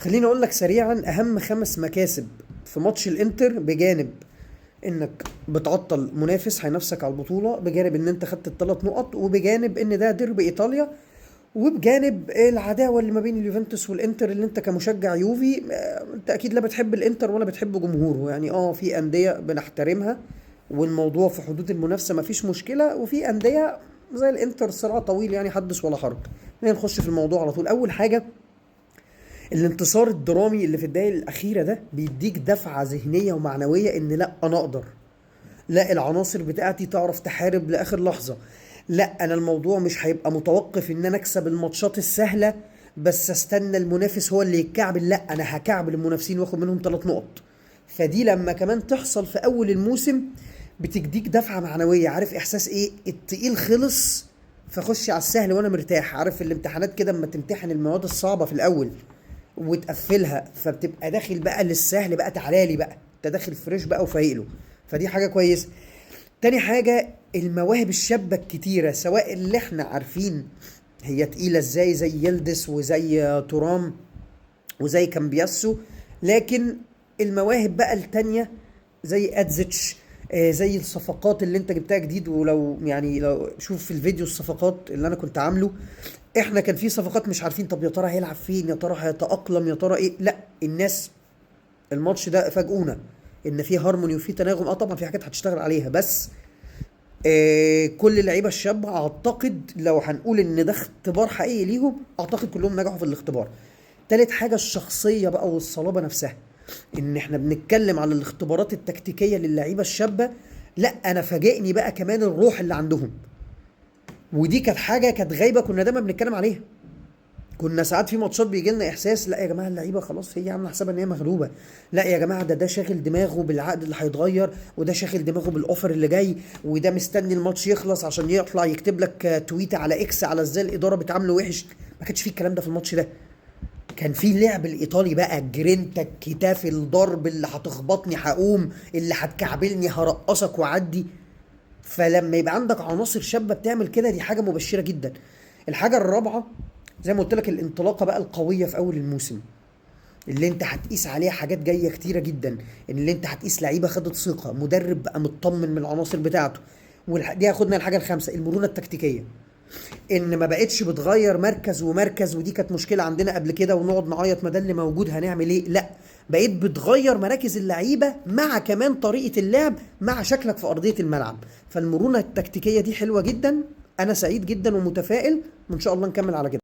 خليني اقول لك سريعا اهم 5 مكاسب في ماتش الانتر، بجانب انك بتعطل منافس هينافسك على البطوله، بجانب ان انت خدت ال3 نقط، وبجانب ان ده ديربي ايطاليا، وبجانب العداوه اللي ما بين اليوفنتوس والانتر، اللي انت كمشجع يوفي انت اكيد لا بتحب الانتر ولا بتحب جمهوره. يعني في انديه بنحترمها والموضوع في حدود المنافسه ما فيش مشكله، وفي انديه زي الانتر صراع طويل يعني حدث ولا حرج. خلينا نخش في الموضوع على طول. اول حاجه، الانتصار الدرامي اللي في الدقايق الاخيره ده بيديك دفعه ذهنيه ومعنويه ان لا انا اقدر، لا العناصر بتاعتي تعرف تحارب لاخر لحظه، لا انا الموضوع مش هيبقى متوقف ان انا اكسب الماتشات السهله بس استنى المنافس هو اللي يتكعبل، لا انا هكعبل المنافسين واخد منهم 3 نقط. فدي لما كمان تحصل في اول الموسم بتديك دفعه معنويه. عارف احساس ايه؟ التقيل خلص فخش على السهل وانا مرتاح. عارف الامتحانات كده اما تمتحن المواد الصعبه في الاول وتقفلها، فبتبقى داخل بقى للسهل بقى، تعالالي بقى انت داخل فريش بقى وفايق له. فدي حاجه كويسه. تاني حاجه، المواهب الشابه الكتيره، سواء اللي احنا عارفين هي تقيله ازاي زي يلدس وزي ترام وزي كامبياسو، لكن المواهب بقى التانية زي ادزيتش، زي الصفقات اللي انت جبتها جديد. ولو يعني لو شوف في الفيديو الصفقات اللي انا كنت عامله، احنا كان في صفقات مش عارفين طب يا ترى هيلعب فين، يا ترى هيتأقلم، يا ترى ايه. لا الناس الماتش ده فاجئونا ان في هارموني وفي تناغم. طبعا في حاجات هتشتغل عليها، بس كل اللعيبه الشابه اعتقد لو هنقول ان ده اختبار حقيقي ليهم، اعتقد كلهم نجحوا في الاختبار. تالت حاجه، الشخصيه بقى والصلابه نفسها. ان احنا بنتكلم على الاختبارات التكتيكيه للعيبه الشابه، لا انا فاجئني بقى كمان الروح اللي عندهم. ودي كانت حاجه كانت غايبه، كنا دايما بنتكلم عليها. كنا ساعات في ماتشات بيجي لنا احساس لا يا جماعه اللعيبه خلاص هي عامله حسابها ان هي مغلوبه، لا يا جماعه ده شاغل دماغه بالعقد اللي هيتغير، وده شاغل دماغه بالاوفر اللي جاي، وده مستني الماتش يخلص عشان يطلع يكتب لك تويته على اكس على ازاي الاداره بتعامله وحش. ما كانش فيه الكلام ده في الماتش ده. كان في اللعب الايطالي بقى، الجرينتا، الكتاف، الضرب، اللي هتخبطني هقوم، اللي هتكعبلني هرقصك وعدي. فلما يبقى عندك عناصر شابه بتعمل كده دي حاجه مبشره جدا. الحاجه الرابعه، زي ما قلت لك، الانطلاقه بقى القويه في اول الموسم، اللي انت هتقيس عليها حاجات جايه كتيره جدا. اللي انت هتقيس لعيبه خدت ثقه، مدرب بقى مطمن من العناصر بتاعته. ودي هاخدنا الحاجه الخامسه، المرونه التكتيكيه. ان ما بقتش بتغير مركز ومركز، ودي كانت مشكله عندنا قبل كده ونقعد نعيط ما ده اللي موجود هنعمل ايه. لا بقيت بتغير مراكز اللعيبه مع كمان طريقه اللعب مع شكلك في ارضيه الملعب. فالمرونه التكتيكيه دي حلوه جدا. انا سعيد جدا ومتفائل وان شاء الله نكمل على كده.